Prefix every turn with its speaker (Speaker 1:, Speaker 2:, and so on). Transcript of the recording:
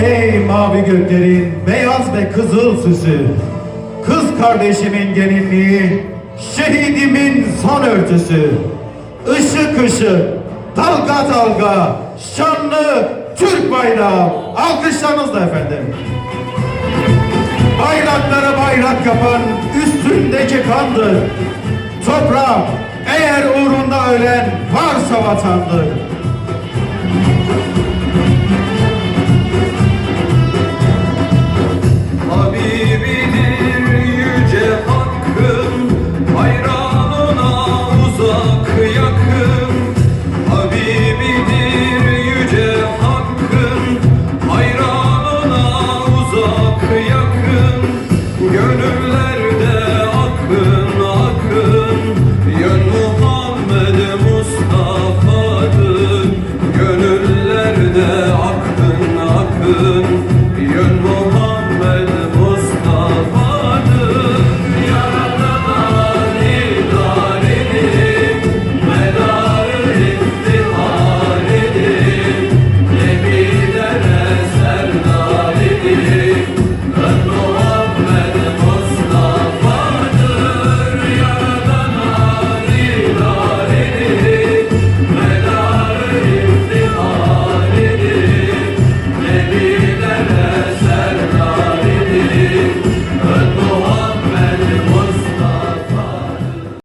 Speaker 1: Ey mavi göklerin beyaz ve kızıl süsü, kız kardeşimin gelinliği, şehidimin son örtüsü, ışık ışık, dalga dalga, şanlı Türk bayrağı. Alkışlarınızla efendim. Bayraklara bayrak yapan üstündeki kandır. Toprak eğer uğrunda ölen varsa vatandır.
Speaker 2: Habibidir yüce hakkın, bayrağına uzak yakın. Habibidir yüce hakkın, bayrağına uzak yakın. Gönüllerde akın akın, yön Muhammed Mustafa'dır. Gönüllerde akın akın, yön Muhammed